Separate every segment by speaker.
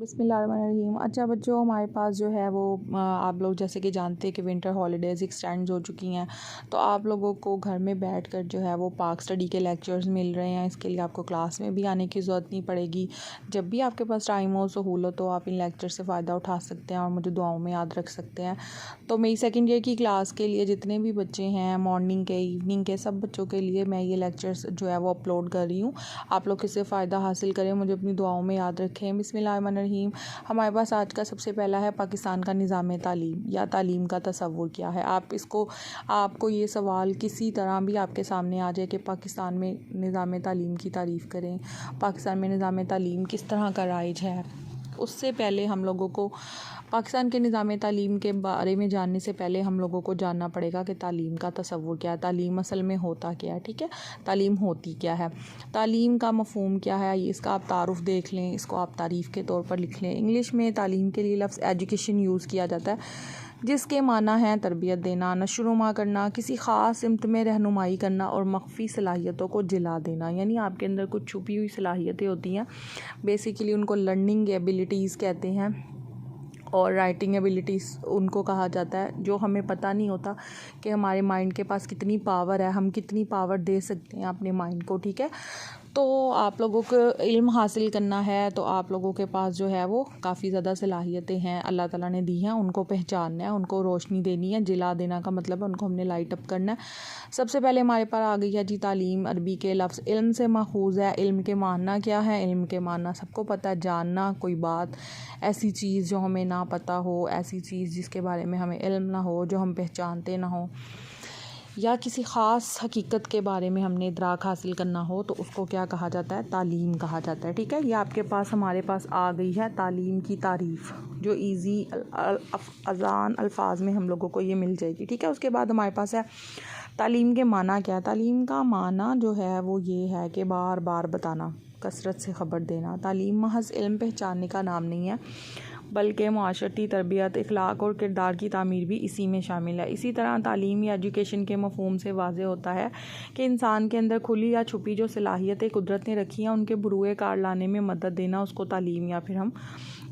Speaker 1: बिस्मिल्लाहिर्रहमानिर्रहीम। अच्छा बच्चों, हमारे पास जो है वो आप लोग जैसे कि जानते हैं कि विंटर हॉलीडेज़ एक्सटेंड हो चुकी हैं, तो आप लोगों को घर में बैठकर जो है वो पाक स्टडी के लेक्चर्स मिल रहे हैं। इसके लिए आपको क्लास में भी आने की ज़रूरत नहीं पड़ेगी। जब भी आपके पास टाइम हो सहूलत हो, आप इन लेक्चर से फ़ायदा उठा सकते हैं और मुझे दुआओं में याद रख सकते हैं। तो मेरी सेकेंड ईयर की क्लास के लिए जितने भी बच्चे हैं, मॉर्निंग के इवनिंग के, सब बच्चों के लिए मैं ये लेक्चर्स जो है वो अपलोड कर रही हूँ। आप लोग इससे फ़ायदा हासिल करें, मुझे अपनी दुआओं में याद रखें। बिस्मिल्लाहिर्रहमानिर्रहीम। हमारे पास आज का सबसे पहला है पाकिस्तान का निज़ाम तालीम या तालीम का तसव्वुर क्या है। आपको ये सवाल किसी तरह भी आपके सामने आ जाए कि पाकिस्तान में निज़ाम तालीम की तारीफ़ करें, पाकिस्तान में निज़ाम तालीम किस तरह का राइज है, उससे पहले हम लोगों को पाकिस्तान के निज़ाम तालीम के बारे में जानने से पहले हम लोगों को जानना पड़ेगा कि तालीम का तसव्वुर क्या है, तालीम असल में होता क्या है। ठीक है, तालीम होती क्या है, तालीम का मफ़हूम क्या है, इसका आप तारुफ़ देख लें, इसको आप तारीफ़ के तौर पर लिख लें। इंग्लिश में तालीम के लिए लफ्ज़ एजुकेशन यूज़ किया जाता है, जिसके माना है तरबियत देना, नशोनुमा करना, किसी ख़ास सिमत में रहनुमाई करना और मख्फी सलाहियतों को जिला देना। यानी आपके अंदर कुछ छुपी हुई सलाहियतें होती हैं, बेसिकली उनको लर्निंग एबिलिटीज़ कहते हैं और राइटिंग एबिलिटीज़ उनको कहा जाता है, जो हमें पता नहीं होता कि हमारे माइंड के पास कितनी पावर है, हम कितनी पावर दे सकते हैं अपने माइंड को। ठीक है, तो आप लोगों को इल्म हासिल करना है तो आप लोगों के पास जो है वो काफ़ी ज़्यादा सलाहियतें हैं, अल्लाह ताला ने दी हैं, उनको पहचानना है, उनको रोशनी देनी है। जिला देना का मतलब है उनको हमने लाइट अप करना है। सबसे पहले हमारे पास आ गई है जी तालीम। अरबी के लफ्ज़ इल्म से माखूज़ है। इल्म के माना क्या है? इल्म के माना सबको पता है, जानना कोई बात, ऐसी चीज़ जो हमें ना पता हो, ऐसी चीज़ जिसके बारे में हमें इल्म ना हो, जो हम पहचानते ना हो, या किसी ख़ास हकीकत के बारे में हमने इदराक हासिल करना हो, तो उसको क्या कहा जाता है? तालीम कहा जाता है। ठीक है, ये आपके पास हमारे पास आ गई है तालीम की तारीफ़, जो ईज़ी आसान अल्फाज में हम लोगों को ये मिल जाएगी। ठीक है, उसके बाद हमारे पास है तालीम के माना क्या है। तालीम का माना जो है वो ये है कि बार बार बताना, कसरत से ख़बर देना। तालीम महज इल्म पहचानने का नाम नहीं है, बल्कि मुआशरती तरबियत, इखलाक और किरदार की तामीर भी इसी में शामिल है। इसी तरह तालीम या एजुकेशन के मफ़हूम से वाज़ेह होता है कि इंसान के अंदर खुली या छुपी जो सलाहियतें कुदरत ने रखी हैं, उनके बुरूए कार लाने में मदद देना, उसको तालीम या फिर हम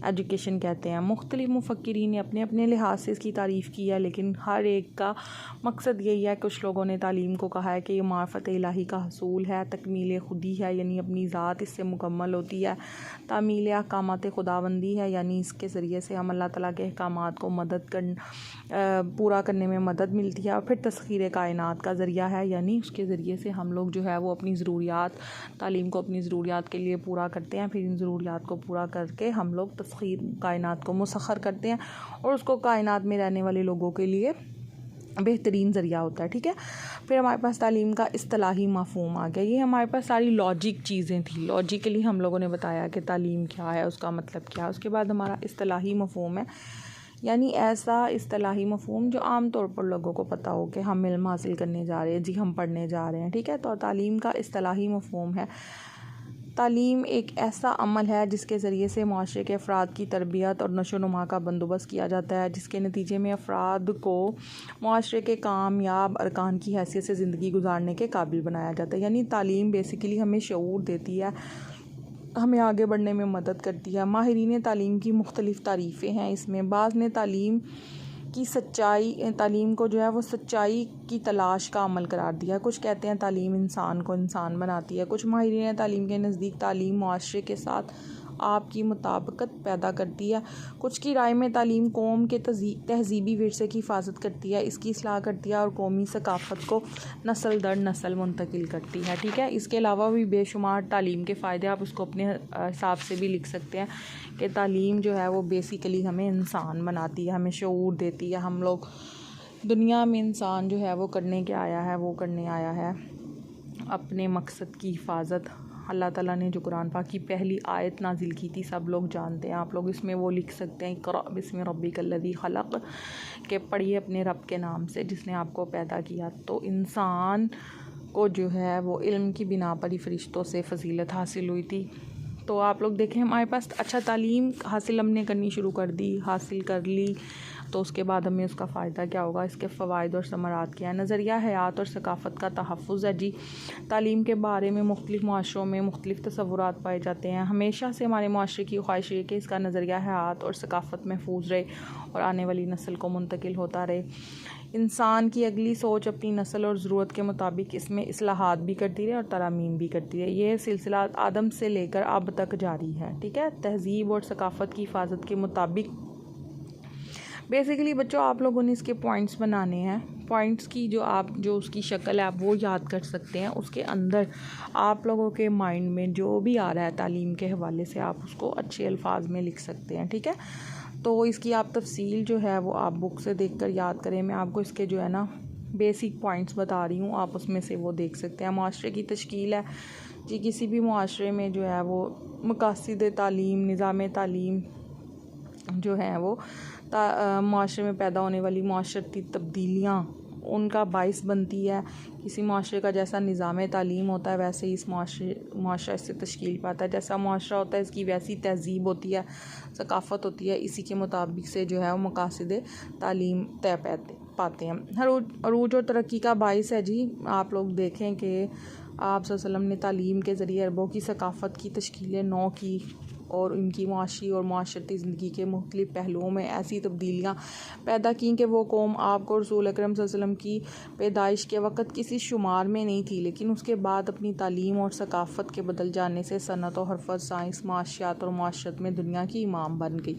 Speaker 1: एजुकेशन कहते हैं। मुख्तलिफ़ मुफ़क्किरीन ने अपने अपने लिहाज से इसकी तारीफ़ की है, लेकिन हर एक का मकसद यही है। कुछ लोगों ने तालीम को कहा है कि ये मार्फत इलाही का हसूल है, तकमील खुदी है, यानी अपनी ज़ात इससे मुकम्मल होती है। तामील अहकामात खुदाबंदी है, यानी इसके ज़रिए से हम अल्लाह ताला के अहकामात को पूरा करने में मदद मिलती है। और फिर तस्खीर कायनात का ज़रिया है, यानी उसके ज़रिए से हम लोग जो है वो अपनी ज़रूरियात, तालीम को अपनी ज़रूरियात के लिए पूरा करते हैं। फिर इन ज़रूरियात को पूरा करके हम लोग तस्खीर कायनात को मुसख्खर करते हैं और उसको कायनात में रहने वाले लोगों के लिए बेहतरीन ज़रिया होता है। ठीक है, फिर हमारे पास तालीम का इस्तिलाही मफ़हूम आ गया। ये हमारे पास सारी लॉजिक चीज़ें थी, लॉजिकली हम लोगों ने बताया कि तालीम क्या है, उसका मतलब क्या है। उसके बाद हमारा इस्तिलाही मफ़हूम है, यानी ऐसा इस्तिलाही मफ़हूम जो आम तौर पर लोगों को पता हो कि हम इल्म हासिल करने जा रहे हैं, जी हम पढ़ने जा रहे हैं। ठीक है, तो तालीम का इस्तिलाही मफ़हूम है, तालीम एक ऐसा अमल है जिसके ज़रिए से माशरे के अफराद की तरबियत और नशोनुमा का बंदोबस्त किया जाता है, जिसके नतीजे में अफराद को माशरे के कामयाब अरकान की हैसियत से ज़िंदगी गुजारने के काबिल बनाया जाता है। यानी तालीम बेसिकली हमें शऊर देती है, हमें आगे बढ़ने में मदद करती है। माहिरीन तालीम की मुख्तलिफ़ तारीफ़ें हैं इसमें। बाज़ ने तालीम को जो है वो सच्चाई की तलाश का अमल करार दिया है। कुछ कहते हैं तालीम इंसान को इंसान बनाती है। कुछ माहिरीन तालीम के नज़दीक तालीम मुआशरे के साथ आपकी मुताबिकत पैदा करती है। कुछ की राय में तालीम कौम के तहज़ीबी विरसे की हिफाजत करती है, इसकी इस्लाह करती है और कौमी सकाफ़त को नस्ल दर नस्ल मुंतकिल करती है। ठीक है, इसके अलावा भी बेशुमार तालीम के फ़ायदे, आप उसको अपने हिसाब से भी लिख सकते हैं कि तालीम जो है वो बेसिकली हमें इंसान बनाती है, हमें शऊर देती है। हम लोग दुनिया में इंसान जो है वो करने आया है अपने मकसद की हिफाजत। अल्लाह ताला ने जो कुरान पाक की पहली आयत नाजिल की थी, सब लोग जानते हैं। आप लोग इसमें वो लिख सकते हैं इक़रा बिस्मि रब्बिकल्लज़ी खलक़, के पढ़िए अपने रब के नाम से जिसने आपको पैदा किया। तो इंसान को जो है वो इल्म की बिना पर ही फ़रिश्तों से फ़जीलत हासिल हुई थी। तो आप लोग देखें हमारे पास अच्छा तालीम हासिल हमने करनी शुरू कर दी, हासिल कर ली, तो उसके बाद हमें उसका फ़ायदा क्या होगा, इसके फ़वाइद और समरात क्या है। नज़रिया हयात और सकाफ़त का तहफ़्फ़ुज़ है जी। तालीम के बारे में मुख्तलिफ़ मुआशरों में मुख्तलिफ़ तसव्वुरात पाए जाते हैं। हमेशा से हमारे मुआशरे की ख्वाहिश है कि इसका नज़रिया हयात और सकाफ़त महफूज रहे और आने वाली नस्ल को मुंतकिल होता रहे। इंसान की अगली सोच अपनी नस्ल और ज़रूरत के मुताबिक इसमें इस्लाहात भी करती रहे और तरामीम भी करती रहे। यह सिलसिला आदम से लेकर अब तक जारी है, ठीक है। तहज़ीब और सकाफ़त की हिफाजत के मुताबिक बेसिकली बच्चों आप लोगों ने इसके पॉइंट्स बनाने हैं। पॉइंट्स की जो उसकी शक्ल है आप वो याद कर सकते हैं। उसके अंदर आप लोगों के माइंड में जो भी आ रहा है तालीम के हवाले से आप उसको अच्छे अल्फाज में लिख सकते हैं, ठीक है। तो इसकी आप तफसील जो है वो आप बुक से देखकर याद करें। मैं आपको इसके जो है ना बेसिक पॉइंट्स बता रही हूँ, आप उसमें से वो देख सकते हैं। मुआशरे की तश्कील है जी। किसी भी मुआशरे में जो है वो मकासद तालीम, निज़ाम तालीम जो है वो मुआशरे में पैदा होने वाली मुआशरती तब्दीलियाँ उनका बाइस बनती है। किसी मुआशरे का जैसा निज़ाम तालीम होता है वैसे ही इस मुआशरा इससे तश्कील पाता है। जैसा मुआशरा होता है इसकी वैसी तहज़ीब होती है, सकाफ़त होती है। इसी के मुताबिक से जो है वो मकासद तालीम तय पाते हैं। अरूज और तरक्की का बाइस है जी। आप लोग देखें कि आप सल्लल्लाहु अलैहि वसल्लम ने तालीम के ज़रिए अरबों की सकाफ़त की तश्कील नौ की और उनकी मुआशी और माशरती ज़िंदगी के मुख्तलिफ़ पहलुओं में ऐसी तब्दीलियाँ पैदा की कि वो कौम आपको रसूल अकरम सल्लल्लाहु अलैहि वसल्लम की पैदाइश के वक़्त किसी शुमार में नहीं थी, लेकिन उसके बाद अपनी तालीम और सकाफ़त के बदल जाने से सनत और हरफत, साइंस, माशियात और माशरत में दुनिया की इमाम बन गई।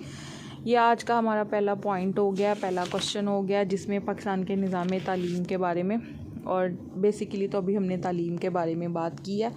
Speaker 1: ये आज का हमारा पहला पॉइंट हो गया, पहला क्वेश्चन हो गया, जिसमें पाकिस्तान के निज़ाम तालीम के बारे में और बेसिकली तो अभी हमने तालीम के बारे में बात की है।